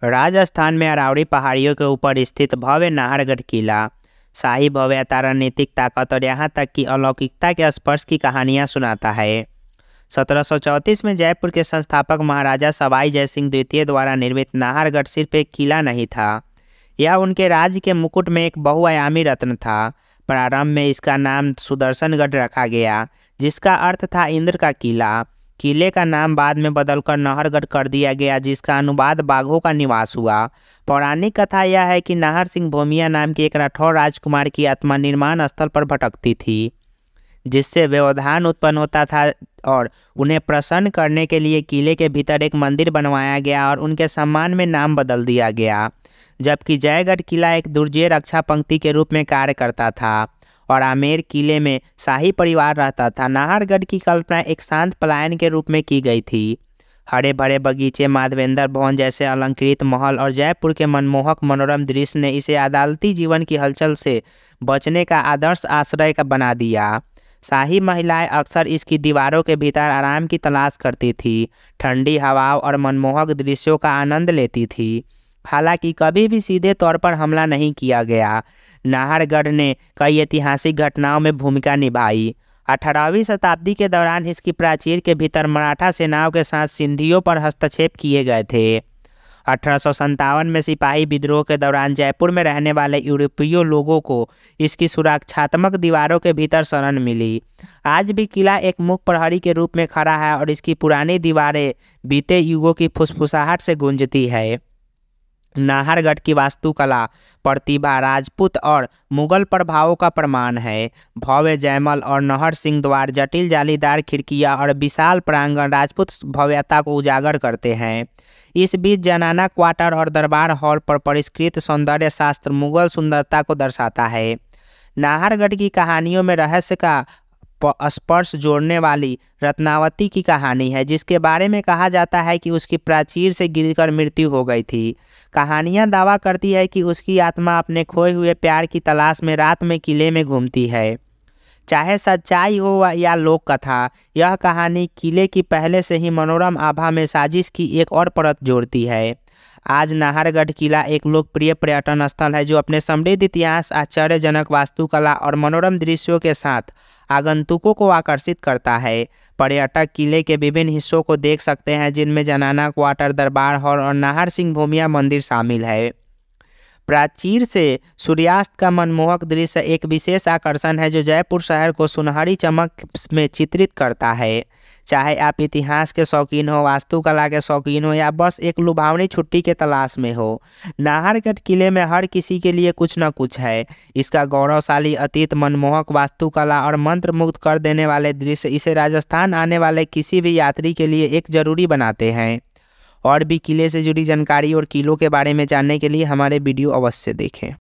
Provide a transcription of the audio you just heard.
राजस्थान में अरावली पहाड़ियों के ऊपर स्थित भव्य नाहरगढ़ किला शाही भव्यता, रणनीतिक ताकत और यहाँ तक कि अलौकिकता के स्पर्श की कहानियाँ सुनाता है। 1734 में जयपुर के संस्थापक महाराजा सवाई जयसिंह द्वितीय द्वारा निर्मित नाहरगढ़ सिर्फ एक किला नहीं था, यह उनके राज्य के मुकुट में एक बहुआयामी रत्न था। प्रारंभ में इसका नाम सुदर्शनगढ़ रखा गया, जिसका अर्थ था इंद्र का किला। किले का नाम बाद में बदलकर नाहरगढ़ कर दिया गया, जिसका अनुवाद बाघों का निवास हुआ। पौराणिक कथा यह है कि नाहर सिंह भूमिया नाम की एक राठौर राजकुमार की आत्मा निर्माण स्थल पर भटकती थी, जिससे व्यवधान उत्पन्न होता था और उन्हें प्रसन्न करने के लिए किले के भीतर एक मंदिर बनवाया गया और उनके सम्मान में नाम बदल दिया गया। जबकि जयगढ़ किला एक दुर्जय रक्षा पंक्ति के रूप में कार्य करता था और आमेर किले में शाही परिवार रहता था। नाहरगढ़ की कल्पना एक शांत पलायन के रूप में की गई थी। हरे भरे बगीचे, माधवेंद्र भवन जैसे अलंकृत महल और जयपुर के मनमोहक मनोरम दृश्य ने इसे अदालती जीवन की हलचल से बचने का आदर्श आश्रय का बना दिया। शाही महिलाएं अक्सर इसकी दीवारों के भीतर आराम की तलाश करती थी, ठंडी हवाओं और मनमोहक दृश्यों का आनंद लेती थी। हालांकि कभी भी सीधे तौर पर हमला नहीं किया गया। नाहरगढ़ ने कई ऐतिहासिक घटनाओं में भूमिका निभाई। 18वीं शताब्दी के दौरान इसकी प्राचीर के भीतर मराठा सेनाओं के साथ सिंधियों पर हस्तक्षेप किए गए थे। 1857 में सिपाही विद्रोह के दौरान जयपुर में रहने वाले यूरोपीय लोगों को इसकी सुरक्षात्मक दीवारों के भीतर शरण मिली। आज भी किला एक मुख प्रहरी के रूप में खड़ा है और इसकी पुरानी दीवारें बीते युगों की फुसफुसाहट से गूंजती है। नाहरगढ़ की वास्तुकला प्रतिभा राजपूत और मुगल प्रभावों का प्रमाण है। भव्य जयमल और नहर सिंह द्वार, जटिल जालीदार खिड़कियां और विशाल प्रांगण राजपूत भव्यता को उजागर करते हैं। इस बीच जनाना क्वार्टर और दरबार हॉल पर परिष्कृत सौंदर्य शास्त्र मुगल सुंदरता को दर्शाता है। नाहरगढ़ की कहानियों में रहस्य का स्पर्श जोड़ने वाली रत्नावती की कहानी है, जिसके बारे में कहा जाता है कि उसकी प्राचीर से गिरकर मृत्यु हो गई थी। कहानियां दावा करती है कि उसकी आत्मा अपने खोए हुए प्यार की तलाश में रात में किले में घूमती है। चाहे सच्चाई हो या लोक कथा, यह कहानी किले की पहले से ही मनोरम आभा में साजिश की एक और परत जोड़ती है। आज नाहरगढ़ किला एक लोकप्रिय पर्यटन स्थल है, जो अपने समृद्ध इतिहास, आश्चर्यजनक वास्तुकला और मनोरम दृश्यों के साथ आगंतुकों को आकर्षित करता है। पर्यटक किले के विभिन्न हिस्सों को देख सकते हैं, जिनमें जनाना क्वार्टर, दरबार हॉल और नाहर सिंह भूमिया मंदिर शामिल है। प्राचीर से सूर्यास्त का मनमोहक दृश्य एक विशेष आकर्षण है, जो जयपुर शहर को सुनहरी चमक में चित्रित करता है। चाहे आप इतिहास के शौकीन हो, वास्तुकला के शौकीन हो या बस एक लुभावनी छुट्टी के तलाश में हो, नाहरगढ़ किले में हर किसी के लिए कुछ न कुछ है। इसका गौरवशाली अतीत, मनमोहक वास्तुकला और मंत्रमुग्ध कर देने वाले दृश्य इसे राजस्थान आने वाले किसी भी यात्री के लिए एक जरूरी बनाते हैं। और भी किले से जुड़ी जानकारी और किलों के बारे में जानने के लिए हमारे वीडियो अवश्य देखें।